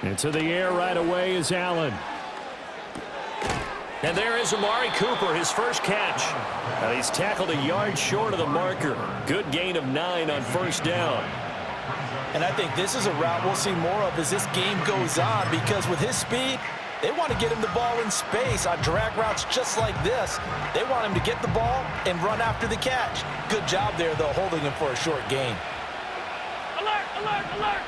Into the air right away is Allen. And there is Amari Cooper, his first catch. And he's tackled a yard short of the marker. Good gain of 9 on first down. And I think this is a route we'll see more of as this game goes on, because with his speed, they want to get him the ball in space on drag routes just like this. They want him to get the ball and run after the catch. Good job there, though, holding him for a short gain. Alert, alert, alert!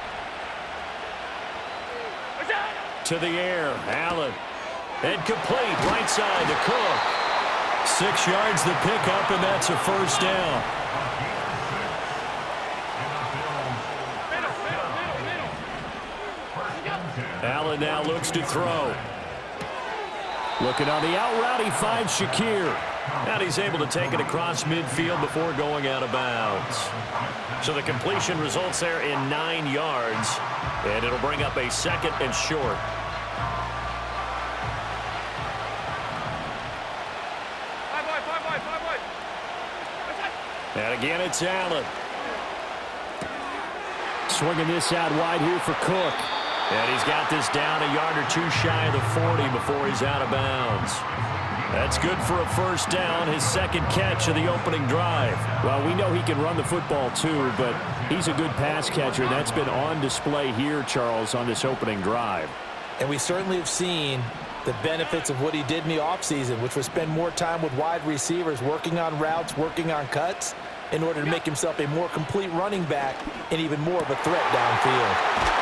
To the air, Allen. And complete, right side to Cook. 6 yards the pickup, and that's a first down. Allen now looks to throw. Looking on the out route, he finds Shakir. And he's able to take it across midfield before going out of bounds. So the completion results there in 9 yards. And it'll bring up a 2nd and short. And again, it's Allen. Swinging this out wide here for Cook. And he's got this down a yard or 2 shy of the 40 before he's out of bounds. That's good for a first down, his 2nd catch of the opening drive. Well, we know he can run the football too, but he's a good pass catcher. That's been on display here, Charles, on this opening drive. And we certainly have seen the benefits of what he did in the offseason, which was spend more time with wide receivers, working on routes, working on cuts, in order to make himself a more complete running back and even more of a threat downfield.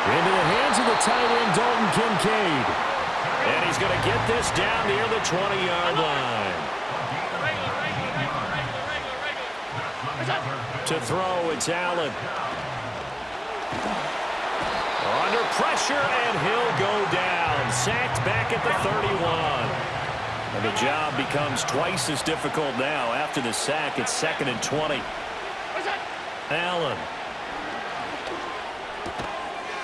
Into the hands of the tight end, Dalton Kincaid. And he's going to get this down near the 20-yard line. To throw, it's Allen. Under pressure, and he'll go down. Sacked back at the 31. And the job becomes twice as difficult now. After the sack, it's 2nd and 20. Allen.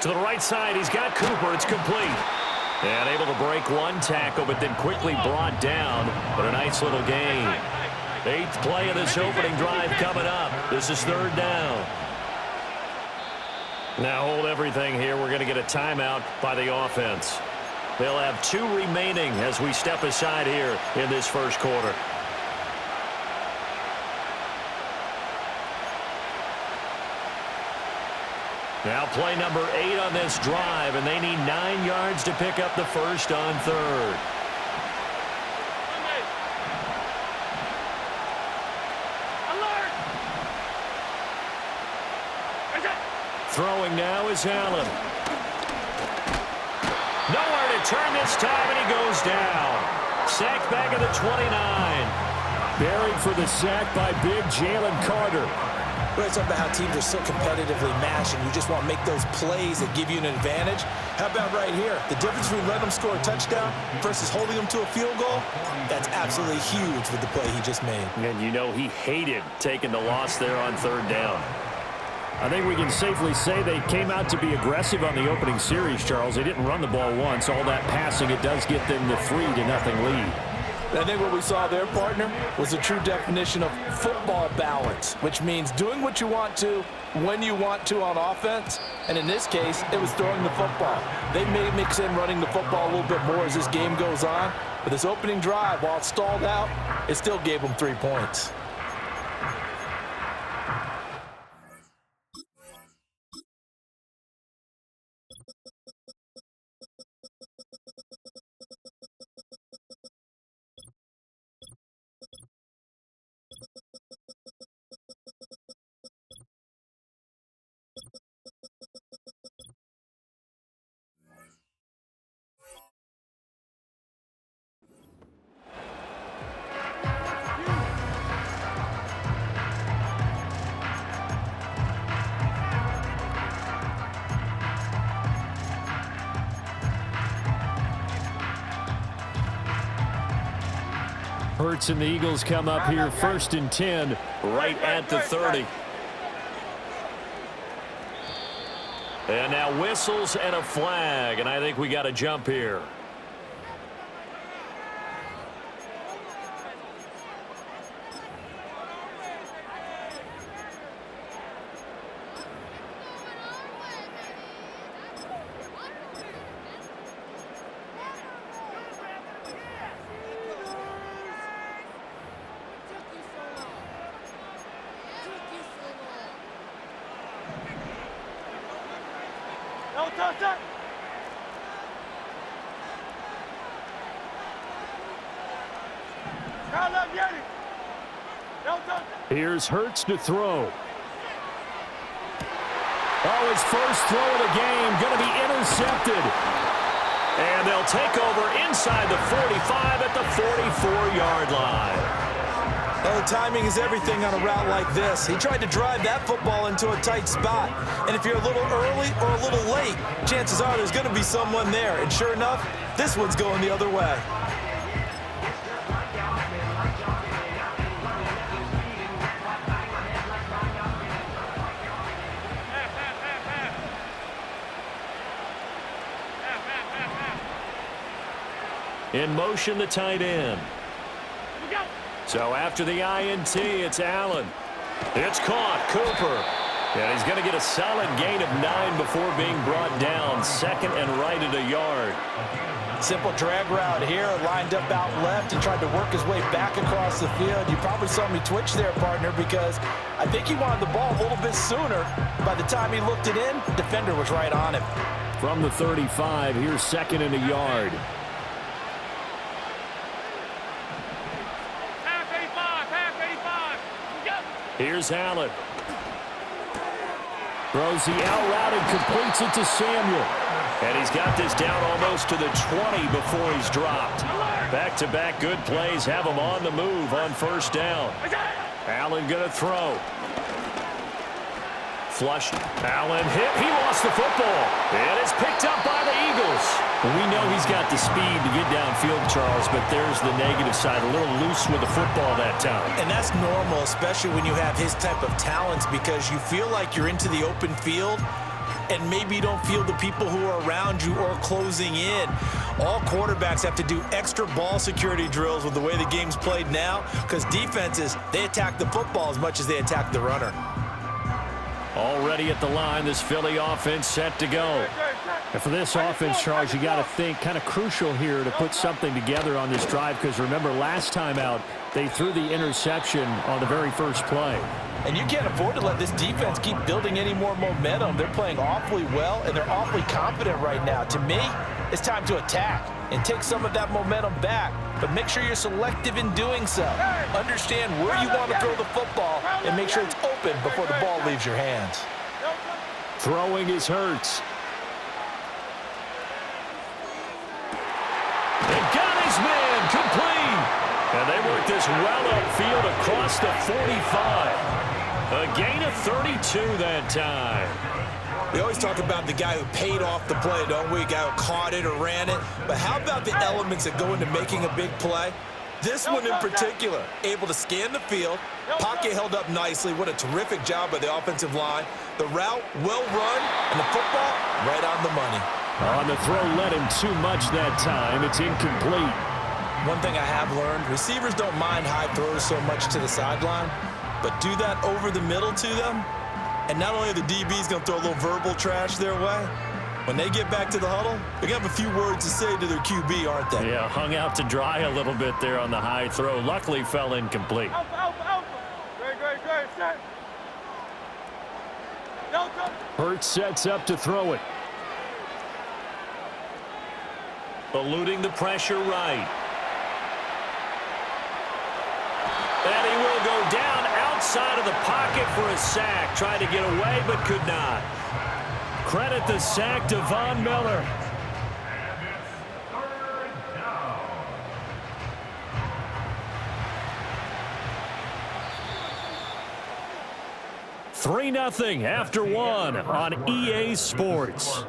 To the right side, he's got Cooper. It's complete. And able to break one tackle, but then quickly brought down. But a nice little gain. 8th play of this opening drive coming up. This is 3rd down. Now hold everything here. We're going to get a timeout by the offense. They'll have 2 remaining as we step aside here in this first quarter. Now play number 8 on this drive, and they need 9 yards to pick up the first on 3rd. Throwing now is Allen. Nowhere to turn this time, and he goes down. Sacked back at the 29. Buried for the sack by big Jalen Carter. Well, it's about how teams are so competitively matched, and you just want to make those plays that give you an advantage. How about right here? The difference between letting them score a touchdown versus holding them to a field goal, that's absolutely huge with the play he just made. And you know he hated taking the loss there on 3rd down. I think we can safely say they came out to be aggressive on the opening series, Charles. They didn't run the ball once. All that passing, it does get them the 3-0 lead. I think what we saw there, partner, was a true definition of football balance, which means doing what you want to, when you want to on offense. And in this case, it was throwing the football. They may mix in running the football a little bit more as this game goes on. But this opening drive, while it stalled out, it still gave them 3 points. Hurts and the Eagles come up here 1st and 10 right at the 30. And now whistles and a flag, and I think we got a jump here. touch that. Now let me get it. Don't touch it. Here's Hurts to throw. Oh, his first throw of the game going to be intercepted. And they'll take over inside the 45 at the 44-yard line. Oh, timing is everything on a route like this. He tried to drive that football into a tight spot. And if you're a little early or a little late, chances are there's going to be someone there. And sure enough, this one's going the other way. In motion, the tight end. So after the INT, it's Allen. It's caught. Cooper. And he's going to get a solid gain of 9 before being brought down. Second and right at a yard. Simple drag route here, lined up out left and tried to work his way back across the field. You probably saw me twitch there, partner, because I think he wanted the ball a little bit sooner. By the time he looked it in, defender was right on him. From the 35, here's second and a yard. Here's Allen. Throws the out route and completes it to Samuel. And he's got this down almost to the 20 before he's dropped. Back-to-back good plays have him on the move on first down. Allen going to throw. Flush. Allen hit. He lost the football. And it's picked up by the Eagles. We know he's got the speed to get downfield, Charles, but there's the negative side. A little loose with the football that time. And that's normal, especially when you have his type of talents, because you feel like you're into the open field and maybe you don't feel the people who are around you or closing in. All quarterbacks have to do extra ball security drills with the way the game's played now, because defenses, they attack the football as much as they attack the runner. Already at the line, this Philly offense set to go. And for this offense, Charles, you got to think kind of crucial here to put something together on this drive, because remember last time out, they threw the interception on the very first play. And you can't afford to let this defense keep building any more momentum. They're playing awfully well, and they're awfully confident right now. To me, it's time to attack and take some of that momentum back, but make sure you're selective in doing so. Understand where you want to throw the football and make sure it's open before the ball leaves your hands. Throwing is Hurts. They got his man complete. And they work this well upfield across the 45. A gain of 32 that time. We always talk about the guy who paid off the play, don't we? A guy who caught it or ran it. But how about the elements that go into making a big play? This one in particular, able to scan the field, pocket held up nicely. What a terrific job by the offensive line. The route, well run, and the football, right on the money. On the throw, led him too much that time. It's incomplete. One thing I have learned, receivers don't mind high throws so much to the sideline, but do that over the middle to them, and not only are the DBs going to throw a little verbal trash their way, when they get back to the huddle, they're going to have a few words to say to their QB, aren't they? Yeah, hung out to dry a little bit there on the high throw. Luckily fell incomplete. Alpha. Great. Set. Delta. Hurts sets up to throw it. Eluding the pressure right. And he will go down outside of the pocket for a sack. Tried to get away, but could not. Credit the sack to Von Miller. 3-0 after one on EA Sports.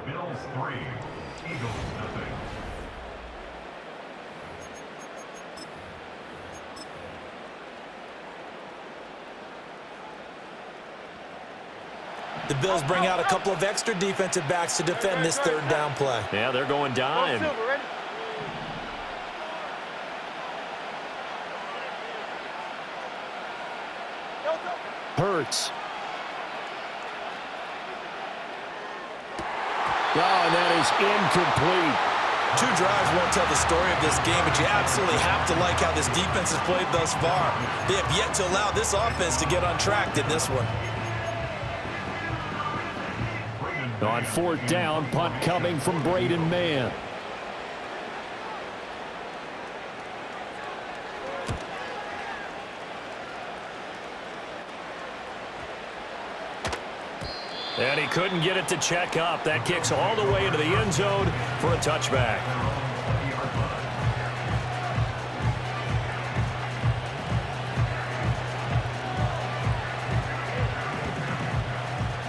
The Bills bring out a couple of extra defensive backs to defend this third down play. Yeah, they're going dime. Hurts. Oh, and that is incomplete. 2 drives won't tell the story of this game, but you absolutely have to like how this defense has played thus far. They have yet to allow this offense to get on track in this one. On fourth down, punt coming from Braden Mann. And he couldn't get it to check up. That kicks all the way into the end zone for a touchback.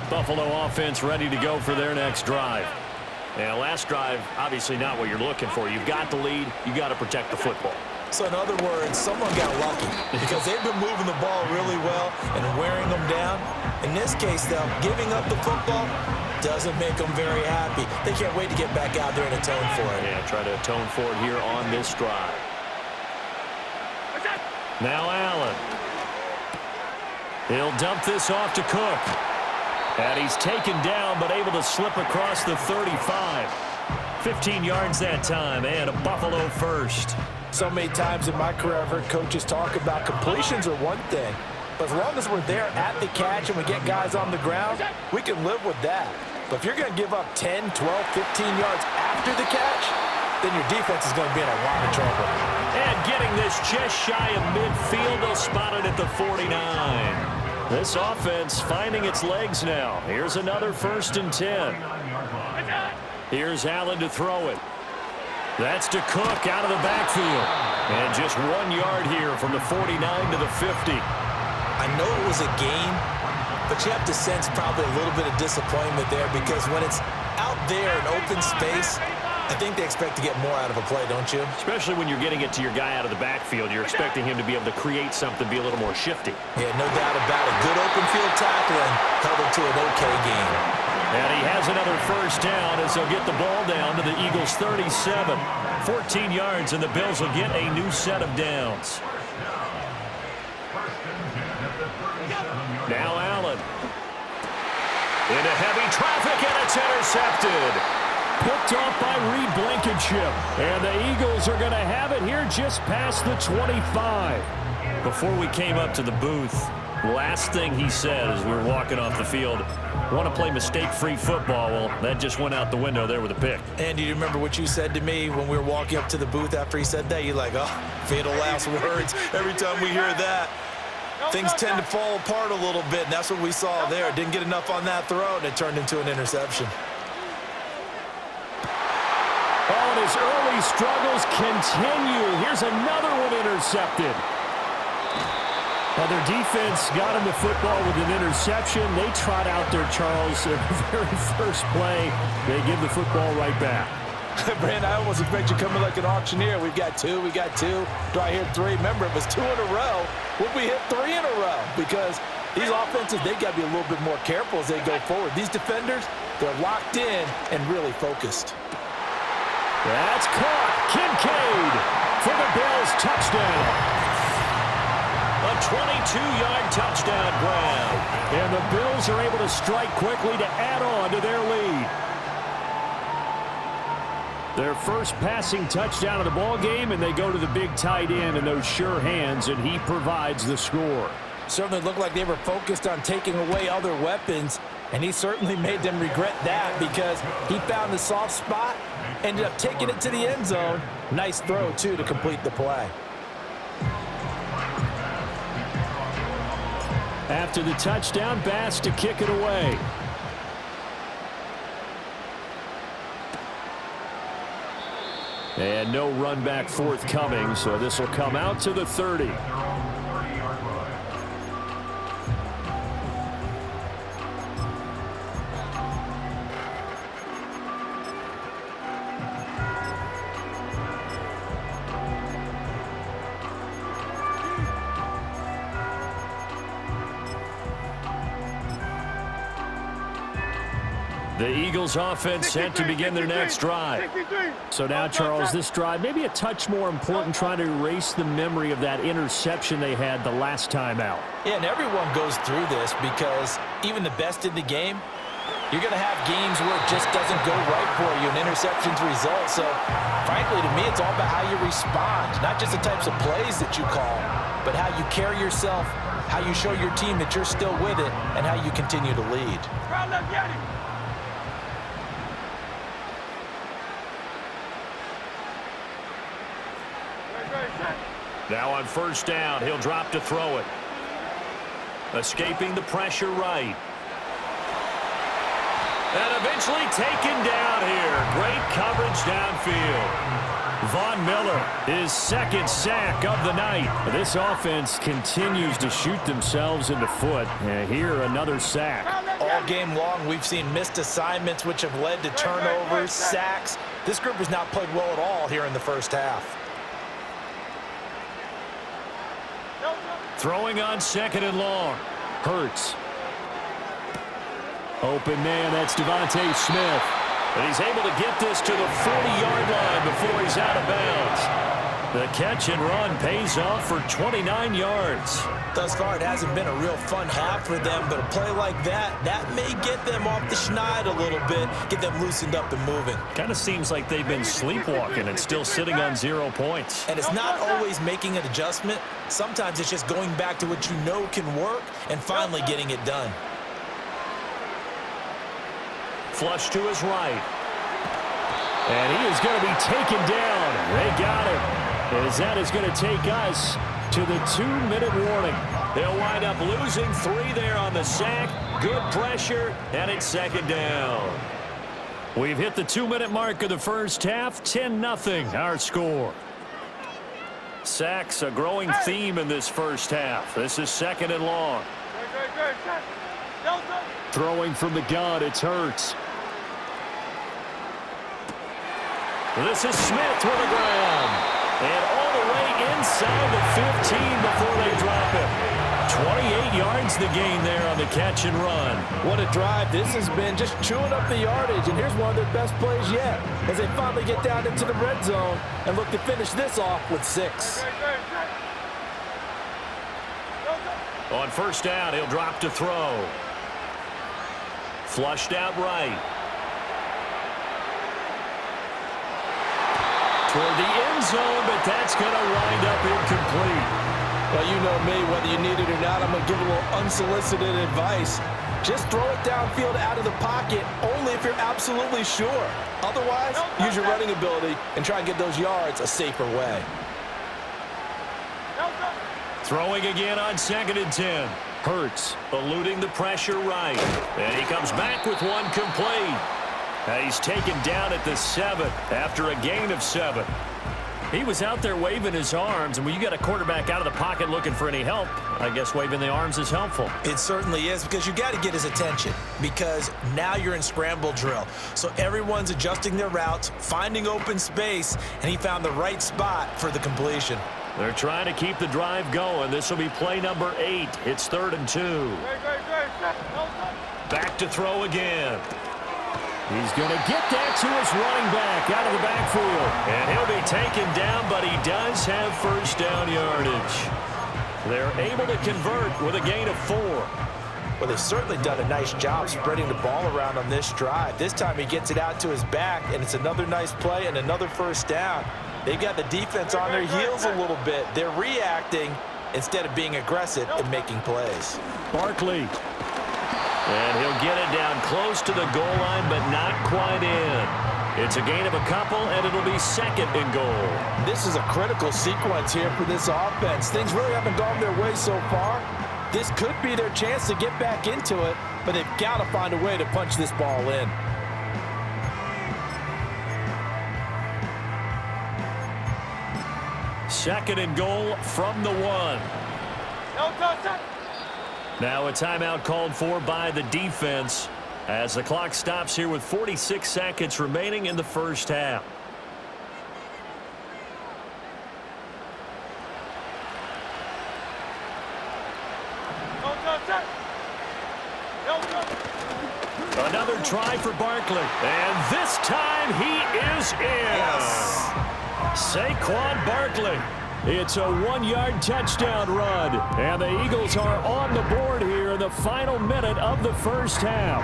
Buffalo offense ready to go for their next drive. And last drive, obviously not what you're looking for. You've got the lead. You got to protect the football. So in other words, someone got lucky because they've been moving the ball really well and wearing them down. In this case, though, giving up the football doesn't make them very happy. They can't wait to get back out there and atone for it. Yeah, try to atone for it here on this drive. Now Allen. He'll dump this off to Cook. And he's taken down, but able to slip across the 35. 15 yards that time, and a Buffalo first. So many times in my career, I've heard coaches talk about completions are one thing. But as long as we're there at the catch and we get guys on the ground, we can live with that. But if you're going to give up 10, 12, 15 yards after the catch, then your defense is going to be in a lot of trouble. And getting this just shy of midfield, they'll spot it at the 49. This offense finding its legs now. Here's another 1st and 10. Here's Allen to throw it. That's to Cook out of the backfield. And just 1 yard here from the 49 to the 50. I know it was a game, but you have to sense probably a little bit of disappointment there because when it's out there in open space, I think they expect to get more out of a play, don't you? Especially when you're getting it to your guy out of the backfield. You're expecting him to be able to create something, be a little more shifty. Yeah, no doubt about it. Good open field tackling held it to an okay game. And he has another 1st down as they'll get the ball down to the Eagles' 37. 14 yards, and the Bills will get a new set of downs. Now Allen. Into heavy traffic, and it's intercepted. Picked off by Reed Blankenship. And the Eagles are going to have it here just past the 25. Before we came up to the booth, last thing he said as we were walking off the field, want to play mistake-free football. Well, that just went out the window there with a pick. And do you remember what you said to me when we were walking up to the booth after he said that? You're like, oh, fatal last words. Every time we hear that, things tend to fall apart a little bit, and that's what we saw there. Didn't get enough on that throw, and it turned into an interception. Oh, and his early struggles continue. Here's another one intercepted. Well, their defense got him the football with an interception. They trot out there, Charles, their very first play. They give the football right back. Brand, I almost expect you coming like an auctioneer. We've got two. Do I hear 3? Remember, it was 2 in a row. Would we hit 3 in a row? Because these offenses, they got to be a little bit more careful as they go forward. These defenders, they're locked in and really focused. That's caught. Kincaid for the Bills touchdown. A 22-yard touchdown grab. And the Bills are able to strike quickly to add on to their lead. Their first passing touchdown of the ball game, and they go to the big tight end in those sure hands, and he provides the score. Certainly looked like they were focused on taking away other weapons, and he certainly made them regret that because he found the soft spot, ended up taking it to the end zone. Nice throw, too, to complete the play. After the touchdown, Bass to kick it away. And no run back forthcoming, so this will come out to the 30. The Eagles offense set to begin their next drive. So now, Charles, this drive maybe a touch more important, trying to erase the memory of that interception they had the last time out. Yeah, and everyone goes through this because even the best in the game, you're going to have games where it just doesn't go right for you, and interceptions result. So, frankly, to me, it's all about how you respond, not just the types of plays that you call, but how you carry yourself, how you show your team that you're still with it, and how you continue to lead. Now on first down, he'll drop to throw it. Escaping the pressure right. And eventually taken down here. Great coverage downfield. Von Miller, his second sack of the night. This offense continues to shoot themselves in the foot. And here, another sack. All game long, we've seen missed assignments, which have led to turnovers, sacks. This group has not played well at all here in the first half. Throwing on second and long. Hurts. Open man, that's Devontae Smith. And he's able to get this to the 40-yard line before he's out of bounds. The catch and run pays off for 29 yards. Thus far, it hasn't been a real fun half for them, but a play like that may get them off the schneid a little bit, get them loosened up and moving. Kind of seems like they've been sleepwalking and still sitting on 0 points. And it's not always making an adjustment. Sometimes it's just going back to what you know can work and finally getting it done. Flush to his right. And he is going to be taken down. They got him. As that is going to take us to the 2-minute warning. They'll wind up losing 3 there on the sack. Good pressure, and it's second down. We've hit the 2-minute mark of the first half. 10-0 our score. Sacks a growing theme in this first half. This is second and long. Throwing from the gun, it's Hurts. This is Smith with the ground. And all the way inside the 15 before they drop it. 28 yards the gain there on the catch and run. What a drive this has been, just chewing up the yardage. And here's one of their best plays yet as they finally get down into the red zone and look to finish this off with 6. On first down, he'll drop to throw. Flushed out right. Toward the end zone, but that's going to wind up incomplete. Well, you know me, whether you need it or not, I'm going to give a little unsolicited advice. Just throw it downfield out of the pocket only if you're absolutely sure. Otherwise, use your running ability and try and get those yards a safer way. Throwing again on 2nd and 10. Hurts eluding the pressure right. And he comes back with one complete. And he's taken down at the 7 after a gain of 7. He was out there waving his arms, and when you got a quarterback out of the pocket looking for any help, I guess waving the arms is helpful. It certainly is, because you got to get his attention, because now you're in scramble drill. So everyone's adjusting their routes, finding open space, and he found the right spot for the completion. They're trying to keep the drive going. This will be play number 8. It's 3rd and 2. Back to throw again. He's going to get that to his running back out of the backfield. And he'll be taken down, but he does have first down yardage. They're able to convert with a gain of 4. Well, they've certainly done a nice job spreading the ball around on this drive. This time he gets it out to his back, and it's another nice play and another first down. They've got the defense on their heels a little bit. They're reacting instead of being aggressive and making plays. Barkley. And he'll get it down close to the goal line, but not quite in. It's a gain of a couple, and it'll be 2nd and goal. This is a critical sequence here for this offense. Things really haven't gone their way so far. This could be their chance to get back into it, but they've got to find a way to punch this ball in. Second and goal from the 1. Now a timeout called for by the defense as the clock stops here with 46 seconds remaining in the first half. Another try for Barkley. And this time he is in. Yes. Saquon Barkley. It's a 1-yard touchdown run. And the Eagles are on the board here in the final minute of the first half.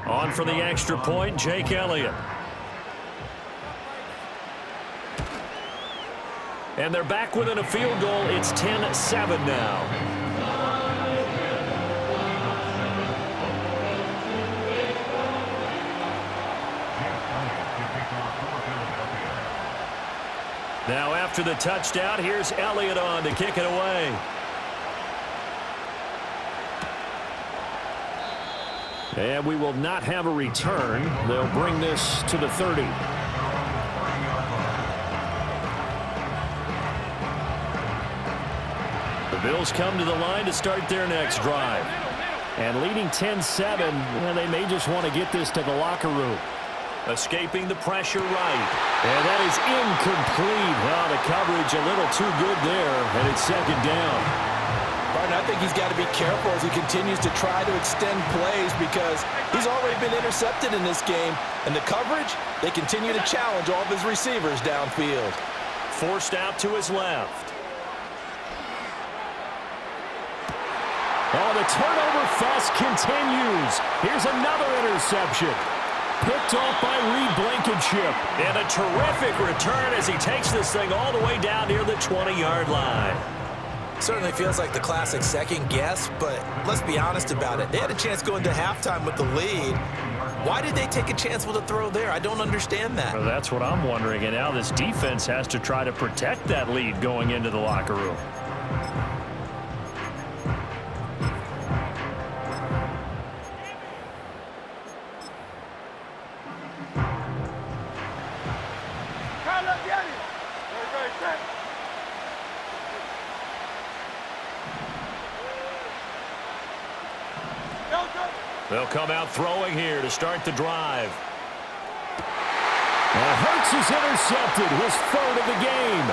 On for the extra point, Jake Elliott. And they're back within a field goal. It's 10-7 now. Now after the touchdown, here's Elliott on to kick it away. And we will not have a return. They'll bring this to the 30. The Bills come to the line to start their next drive. And leading 10-7, well, they may just want to get this to the locker room. Escaping the pressure right. And that is incomplete. Well, the coverage a little too good there, and it's second down. Barton, I think he's got to be careful as he continues to try to extend plays because he's already been intercepted in this game. And the coverage, they continue to challenge all of his receivers downfield. Forced out to his left. Oh, the turnover fest continues. Here's another interception. Picked off by Reed Blankenship. And a terrific return as he takes this thing all the way down near the 20-yard line. Certainly feels like the classic second guess, but let's be honest about it. They had a chance going to halftime with the lead. Why did they take a chance with a throw there? I don't understand that. Well, that's what I'm wondering. And now this defense has to try to protect that lead going into the locker room. They'll come out throwing here to start the drive. Now Hurts is intercepted, his third of the game.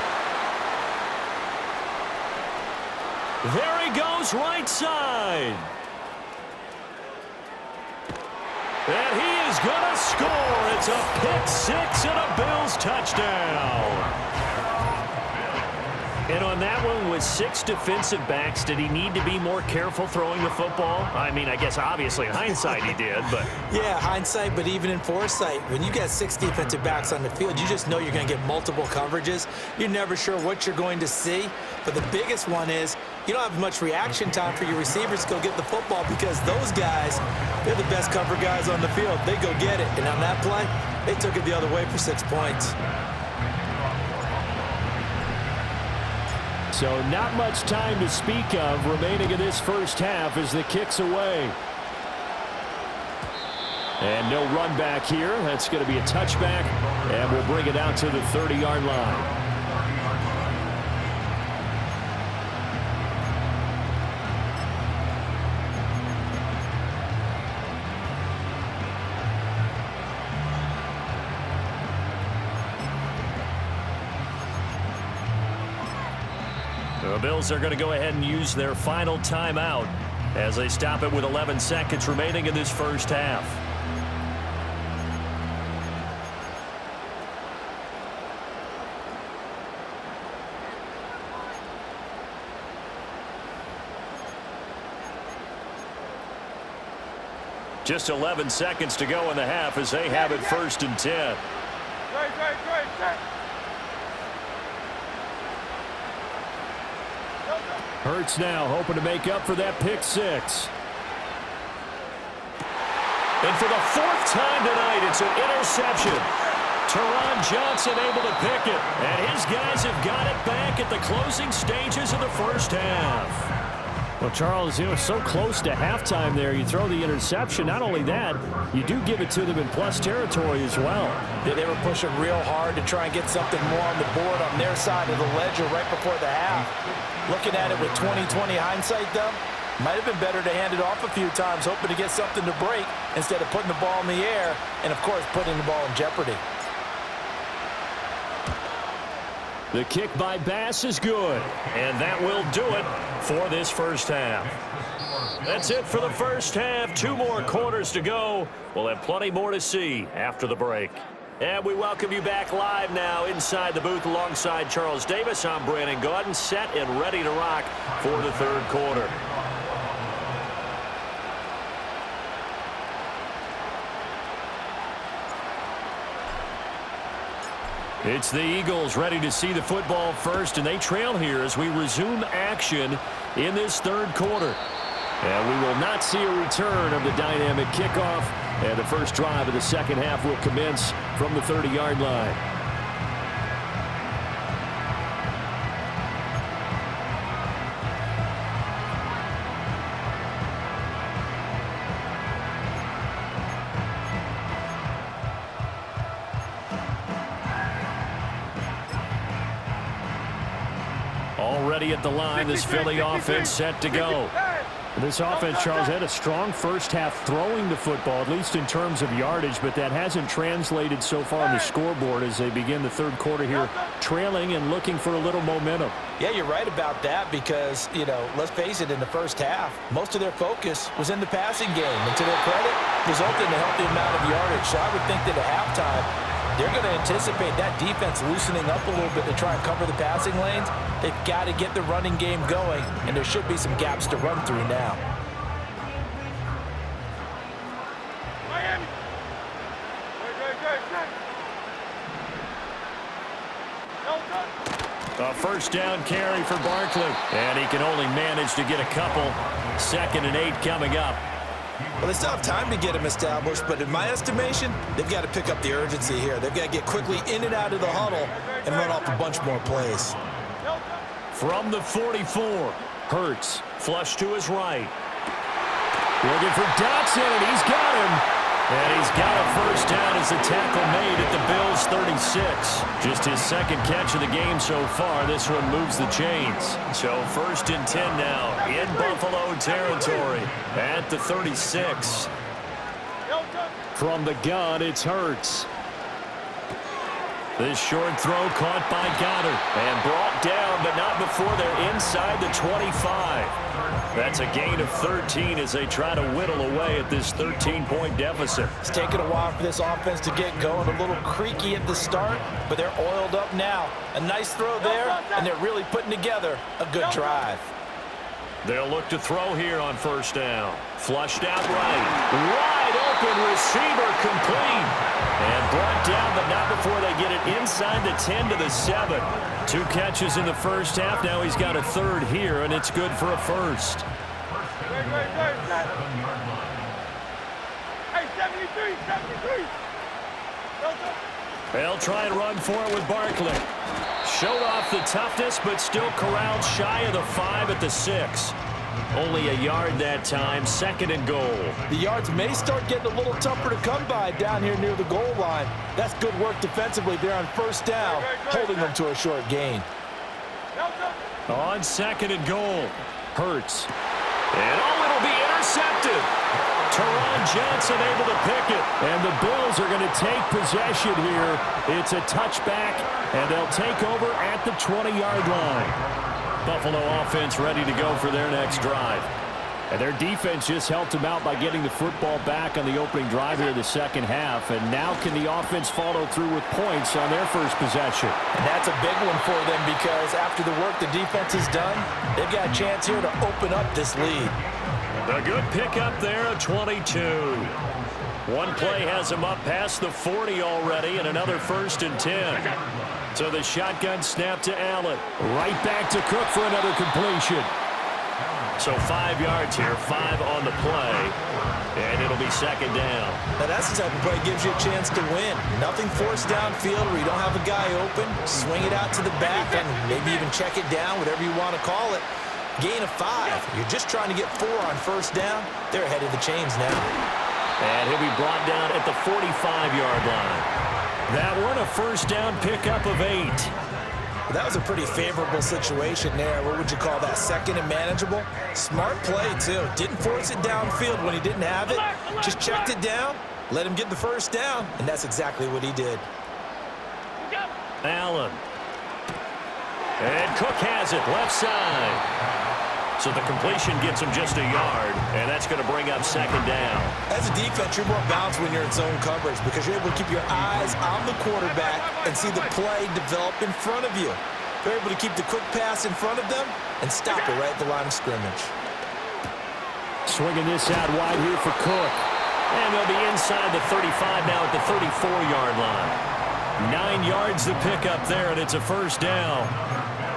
There he goes, right side. And he is going to score. It's a pick-6 and a Bills touchdown. And on that one, with 6 defensive backs, did he need to be more careful throwing the football? I mean, I guess obviously in hindsight he did, but... Yeah, hindsight, but even in foresight, when you got 6 defensive backs on the field, you just know you're going to get multiple coverages. You're never sure what you're going to see. But the biggest one is you don't have much reaction time for your receivers to go get the football because those guys, they're the best cover guys on the field. They go get it. And on that play, they took it the other way for 6 points. So not much time to speak of remaining in this first half as the kick's away. And no run back here. That's going to be a touchback, and we'll bring it out to the 30-yard line. The Bills are going to go ahead and use their final timeout as they stop it with 11 seconds remaining in this first half. Just 11 seconds to go in the half as they have it 1st and 10. Great. Hurts now hoping to make up for that pick-6. And for the 4th time tonight, it's an interception. Teron Johnson able to pick it. And his guys have got it back at the closing stages of the first half. Well, Charles, so close to halftime there. You throw the interception. Not only that, you do give it to them in plus territory as well. Yeah, they were pushing real hard to try and get something more on the board on their side of the ledger right before the half. Looking at it with 20/20 hindsight, though, might have been better to hand it off a few times, hoping to get something to break instead of putting the ball in the air and, of course, putting the ball in jeopardy. The kick by Bass is good, and that will do it for this first half. That's it for the first half. 2 more quarters to go. We'll have plenty more to see after the break. And we welcome you back live now inside the booth alongside Charles Davis. I'm Brandon Gaudin, set and ready to rock for the 3rd quarter. It's the Eagles ready to see the football first, and they trail here as we resume action in this 3rd quarter. And we will not see a return of the dynamic kickoff And the first drive of the second half will commence from the 30-yard line. Already at the line, this Philly offense set to go. This offense, Charles, had a strong first half throwing the football, at least in terms of yardage, but that hasn't translated so far on the scoreboard as they begin the third quarter here, trailing and looking for a little momentum. Yeah, you're right about that because, let's face it, in the first half, most of their focus was in the passing game. And to their credit, resulted in a healthy amount of yardage. So I would think that at halftime, they're going to anticipate that defense loosening up a little bit to try and cover the passing lanes. They've got to get the running game going, and there should be some gaps to run through now. Miami. A first down carry for Barkley. And he can only manage to get a couple. 2nd and 8 coming up. Well, they still have time to get him established, but in my estimation, they've got to pick up the urgency here. They've got to get quickly in and out of the huddle and run off a bunch more plays. From the 44, Hurts flush to his right. Looking for Dotson, and he's got him. And he's got a first down as the tackle made at the Bills' 36. Just his second catch of the game so far. This one moves the chains. So 1st and 10 now in Buffalo territory at the 36. From the gun, it's Hurts. This short throw caught by Goddard and brought down, but not before they're inside the 25. That's a gain of 13 as they try to whittle away at this 13-point deficit. It's taken a while for this offense to get going. A little creaky at the start, but they're oiled up now. A nice throw there, and they're really putting together a good drive. They'll look to throw here on first down. Flushed out right. Wide open receiver complete. And brought down, but not before they get it inside the 10 to the 7. 2 catches in the first half. Now he's got a third here, and it's good for a first. Hey, 73. They'll try and run for it with Barkley. Showed off the toughness, but still corralled shy of the 5 at the 6. Only a yard that time, 2nd and goal. The yards may start getting a little tougher to come by down here near the goal line. That's good work defensively there on first down, holding them to a short gain. On 2nd and goal, Hurts. And it'll be intercepted. Teron Johnson able to pick it. And the Bills are going to take possession here. It's a touchback, and they'll take over at the 20-yard line. Buffalo offense ready to go for their next drive. And their defense just helped them out by getting the football back on the opening drive here in the second half. And now can the offense follow through with points on their first possession? And that's a big one for them because after the work the defense has done, they've got a chance here to open up this lead. A good pickup there at 22. One play has him up past the 40 already, and another 1st and 10. So the shotgun snap to Allen. Right back to Cook for another completion. So 5 yards here, 5 on the play, and it'll be 2nd down. Now that's the type of play that gives you a chance to win. Nothing forced downfield where you don't have a guy open. Swing it out to the back and maybe even check it down, whatever you want to call it. Gain of 5. You're just trying to get 4 on first down. They're ahead of the chains now. And he'll be brought down at the 45-yard line. That one a first down pickup of 8. Well, that was a pretty favorable situation there. What would you call that? 2nd and manageable? Smart play, too. Didn't force it downfield when he didn't have it. Just checked it down, let him get the first down, and that's exactly what he did. Allen. And Cook has it, left side. So the completion gets him just a yard, and that's going to bring up 2nd down. As a defense, you're more balanced when you're in zone coverage because you're able to keep your eyes on the quarterback and see the play develop in front of you. They're able to keep the quick pass in front of them and stop it right at the line of scrimmage. Swinging this out wide here for Cook. And they'll be inside the 35 now at the 34-yard line. 9 yards to pick up there, and it's a first down.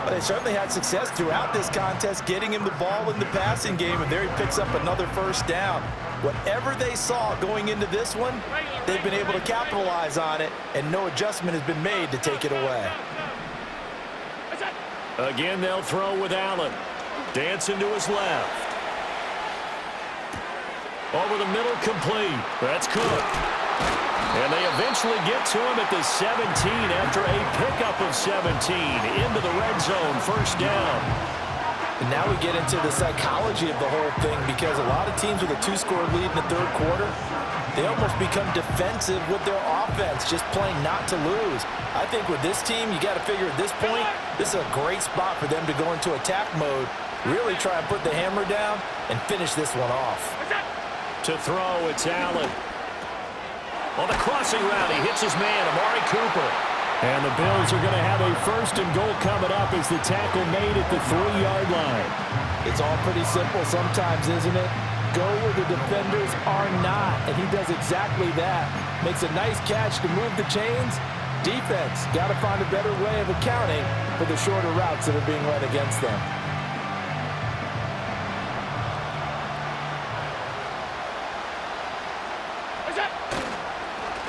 But they certainly had success throughout this contest getting him the ball in the passing game, and there he picks up another first down. Whatever they saw going into this one, they've been able to capitalize on it, and no adjustment has been made to take it away. Again, they'll throw with Allen. Dancing to his left. Over the middle, complete. That's Curt. And they eventually get to him at the 17 after a pickup of 17 into the red zone, first down. And now we get into the psychology of the whole thing, because a lot of teams with a 2-score lead in the third quarter, they almost become defensive with their offense, just playing not to lose. I think with this team, you got to figure at this point, this is a great spot for them to go into attack mode, really try and put the hammer down and finish this one off. To throw, it's Allen. On the crossing route, he hits his man, Amari Cooper. And the Bills are going to have a first and goal coming up as the tackle made at the 3-yard line. It's all pretty simple sometimes, isn't it? Go where the defenders are not, and he does exactly that. Makes a nice catch to move the chains. Defense got to find a better way of accounting for the shorter routes that are being run against them.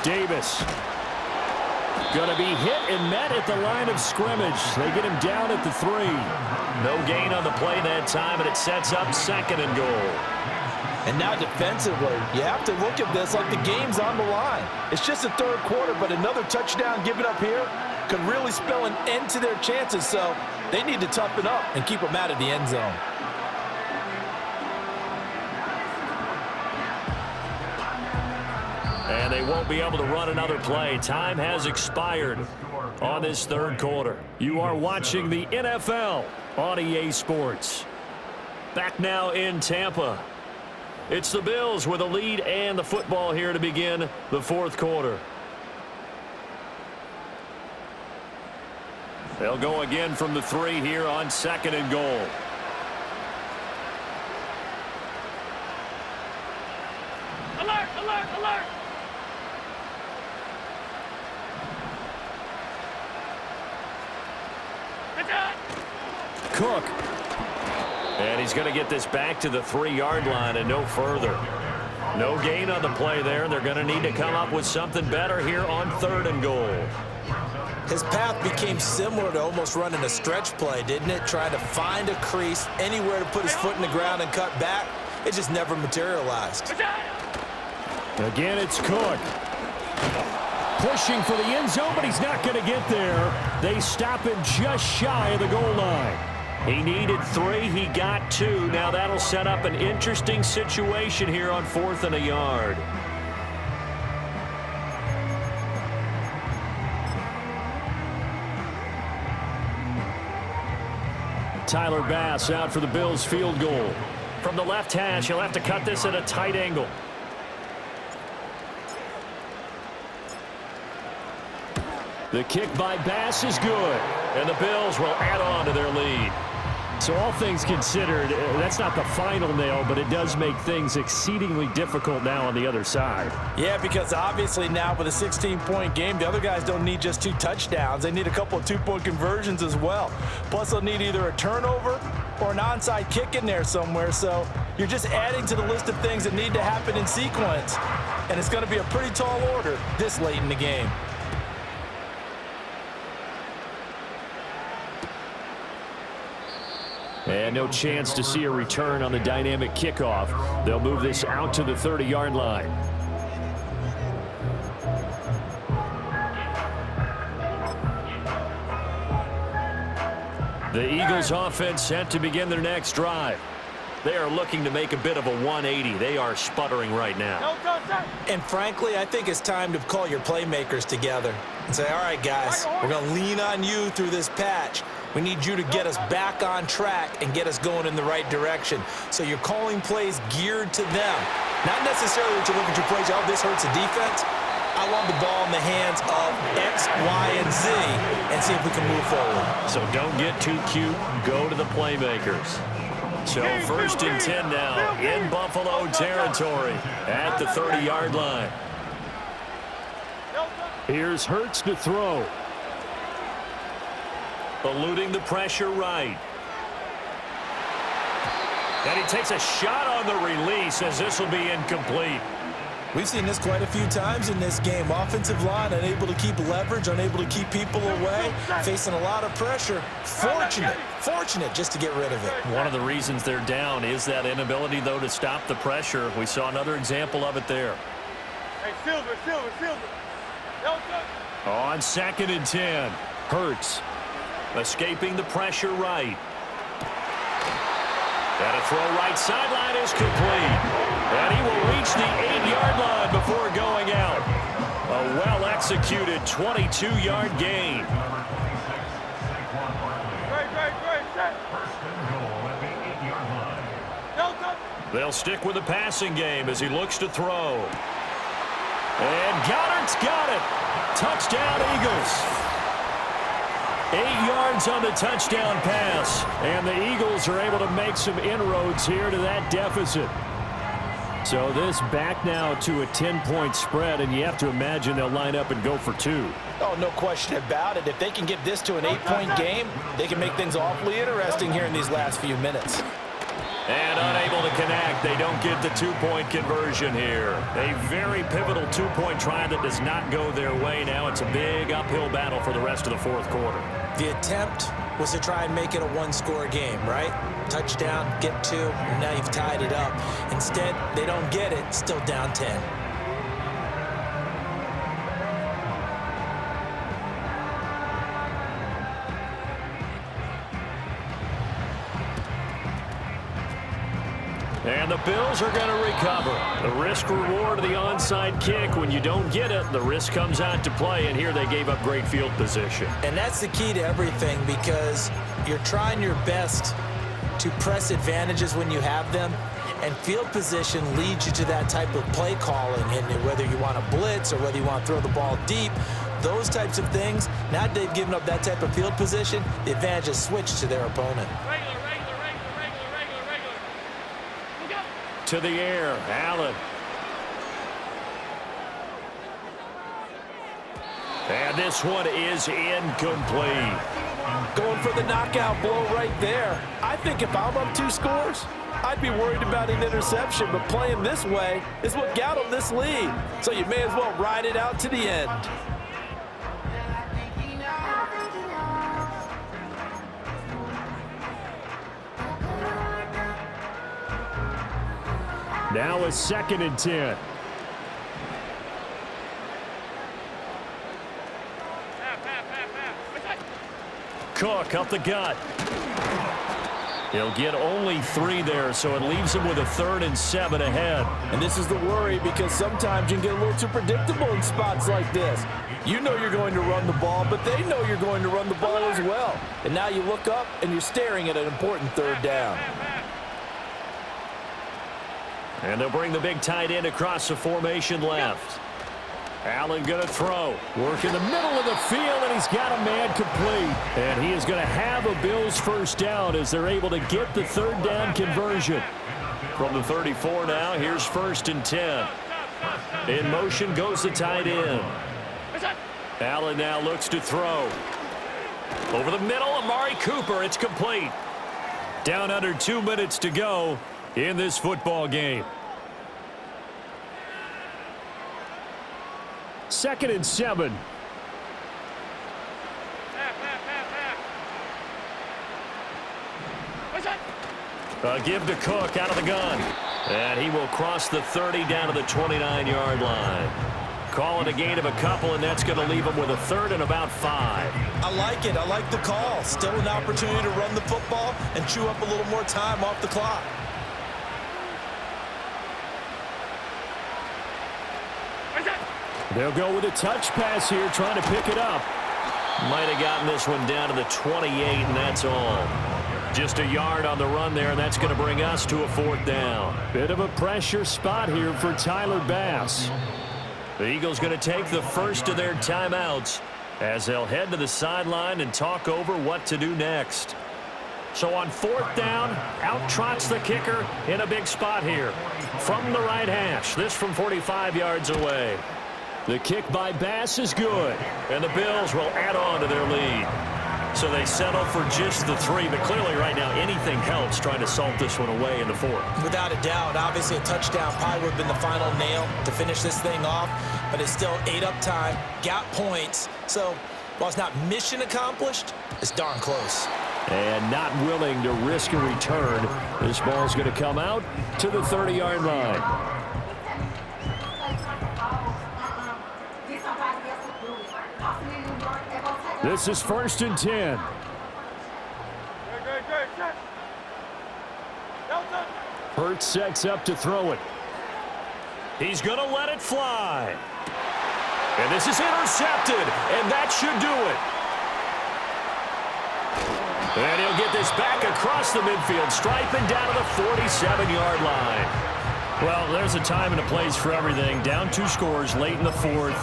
Davis. Going to be hit and met at the line of scrimmage. They get him down at the 3. No gain on the play that time, and it sets up second and goal. And now defensively, you have to look at this like the game's on the line. It's just the third quarter, but another touchdown given up here could really spell an end to their chances, so they need to toughen up and keep them out of the end zone. And they won't be able to run another play. Time has expired on this third quarter. You are watching the NFL on EA Sports. Back now in Tampa. It's the Bills with a lead and the football here to begin the fourth quarter. They'll go again from the 3 here on second and goal. Alert, alert, alert! Cook. And he's going to get this back to the 3-yard line and no further. No gain on the play there. They're going to need to come up with something better here on third and goal. His path became similar to almost running a stretch play, didn't it? Trying to find a crease, anywhere to put his foot in the ground and cut back. It just never materialized. Again, it's Cook. Pushing for the end zone, but he's not going to get there. They stop him just shy of the goal line. He needed 3. He got 2. Now that'll set up an interesting situation here on 4th and a yard. Tyler Bass out for the Bills field goal. From the left hash, he'll have to cut this at a tight angle. The kick by Bass is good. And the Bills will add on to their lead. So all things considered, that's not the final nail, but it does make things exceedingly difficult now on the other side. Yeah, because obviously now with a 16-point game, the other guys don't need just 2 touchdowns. They need a couple of 2-point conversions as well. Plus, they'll need either a turnover or an onside kick in there somewhere. So you're just adding to the list of things that need to happen in sequence. And it's going to be a pretty tall order this late in the game. And no chance to see a return on the dynamic kickoff. They'll move this out to the 30-yard line. The Eagles offense set to begin their next drive. They are looking to make a bit of a 180. They are sputtering right now. And frankly, I think it's time to call your playmakers together and say, all right, guys, we're going to lean on you through this patch. We need you to get us back on track and get us going in the right direction. So you're calling plays geared to them. Not necessarily that you look at your plays, oh, this hurts the defense. I want the ball in the hands of X, Y, and Z and see if we can move forward. So don't get too cute. Go to the playmakers. So 1st and 10 now in Buffalo territory at the 30-yard line. Here's Hurts to throw. eluding the pressure right. And he takes a shot on the release as this will be incomplete. We've seen this quite a few times in this game. Offensive line unable to keep leverage, unable to keep people away, facing a lot of pressure. Fortunate just to get rid of it. One of the reasons they're down is that inability, though, to stop the pressure. We saw another example of it there. Hey, Silver. On 2nd and 10, Hurts escaping the pressure right. And a throw right sideline is complete. And he will reach the 8-yard line before going out. A well-executed 22-yard gain. They'll stick with the passing game as he looks to throw. And Goddard's got it. Touchdown, Eagles. 8 yards on the touchdown pass. And the Eagles are able to make some inroads here to that deficit. So this back now to a 10-point spread, and you have to imagine they'll line up and go for 2. Oh, no question about it. If they can get this to an 8-point game, they can make things awfully interesting here in these last few minutes. And unable to connect. They don't get the 2-point conversion here. A very pivotal 2-point try that does not go their way. Now it's a big uphill battle for the rest of the fourth quarter. The attempt was to try and make it a one-score game, right? Touchdown, get 2, and now you've tied it up. Instead, they don't get it, still down 10. And the Bills are going to recover. The risk-reward of the onside kick. When you don't get it, the risk comes out to play, and here they gave up great field position. And that's the key to everything, because you're trying your best to press advantages when you have them, and field position leads you to that type of play calling. And whether you want to blitz or whether you want to throw the ball deep, those types of things, now that they've given up that type of field position, the advantage is switched to their opponent. To the air, Allen. And this one is incomplete. Going for the knockout blow right there. I think if I'm up 2 scores, I'd be worried about an interception, but playing this way is what got them this lead. So you may as well ride it out to the end. Now a 2nd and 10. Cook up the gut. He'll get only 3 there, so it leaves him with a 3rd and 7 ahead. And this is the worry, because sometimes you can get a little too predictable in spots like this. You know you're going to run the ball, but they know you're going to run the ball as well. And now you look up and you're staring at an important 3rd down. And they'll bring the big tight end across the formation left. Allen going to throw. Work in the middle of the field, and he's got a man complete. And he is going to have a Bills first down as they're able to get the 3rd down conversion. From the 34 now, here's 1st and 10. In motion goes the tight end. Allen now looks to throw. Over the middle, Amari Cooper. It's complete. Down under 2 minutes to go in this football game. 2nd and 7. A give to Cook out of the gun. And he will cross the 30 down to the 29-yard line. Call it a gain of a couple, and that's going to leave him with a 3rd and about 5. I like it. I like the call. Still an opportunity to run the football and chew up a little more time off the clock. They'll go with a touch pass here, trying to pick it up. Might have gotten this one down to the 28, and that's all. Just a yard on the run there, and that's going to bring us to a 4th down. Bit of a pressure spot here for Tyler Bass. The Eagles going to take the first of their timeouts as they'll head to the sideline and talk over what to do next. So on 4th down, out trots the kicker in a big spot here. From the right hash, this from 45 yards away. The kick by Bass is good. And the Bills will add on to their lead. So they settle for just the 3, but clearly right now anything helps trying to salt this one away in the 4th. Without a doubt, obviously a touchdown probably would have been the final nail to finish this thing off, but it's still 8 up time, got points. So while it's not mission accomplished, it's darn close. And not willing to risk a return. This ball's going to come out to the 30-yard line. This is 1st and 10. Curt sets up to throw it. He's going to let it fly. And this is intercepted, and that should do it. And he'll get this back across the midfield stripe and down to the 47-yard line. Well, there's a time and a place for everything. Down 2 scores late in the 4th.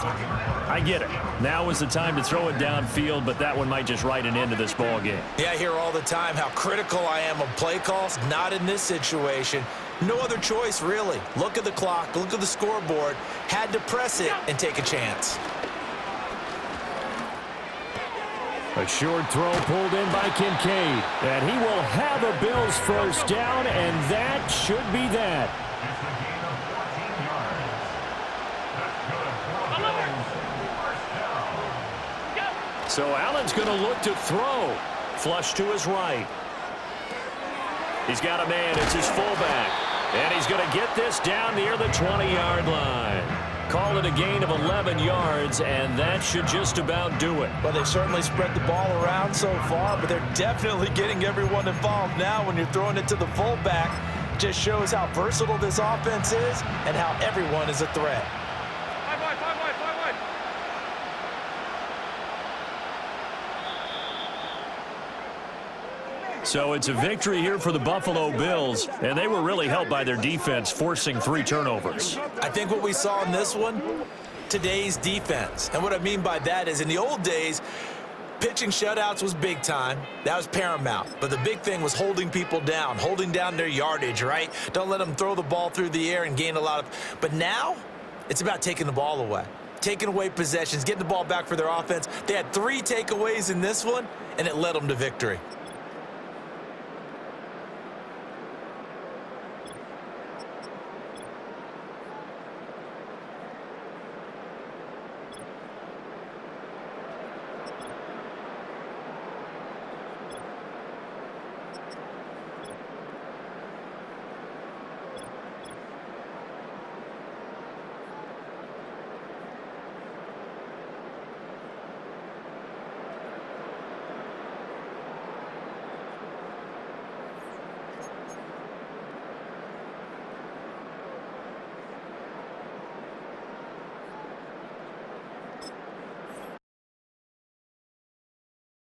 I get it. Now is the time to throw it downfield, but that one might just write an end to this ball game. Yeah, I hear all the time how critical I am of play calls. Not in this situation. No other choice, really. Look at the clock, look at the scoreboard. Had to press it and take a chance. A short throw pulled in by Kincaid. And he will have a Bills first down, and that should be that. So Allen's going to look to throw. Flush to his right. He's got a man. It's his fullback. And he's going to get this down near the 20-yard line. Call it a gain of 11 yards, and that should just about do it. Well, they've certainly spread the ball around so far, but they're definitely getting everyone involved now when you're throwing it to the fullback. Just shows how versatile this offense is and how everyone is a threat. So it's a victory here for the Buffalo Bills, and they were really helped by their defense, forcing 3 turnovers. I think what we saw in this one, today's defense. And what I mean by that is in the old days, pitching shutouts was big time. That was paramount. But the big thing was holding people down, holding down their yardage, right? Don't let them throw the ball through the air and gain a lot of... But now, it's about taking the ball away. Taking away possessions, getting the ball back for their offense. They had 3 takeaways in this one, and it led them to victory.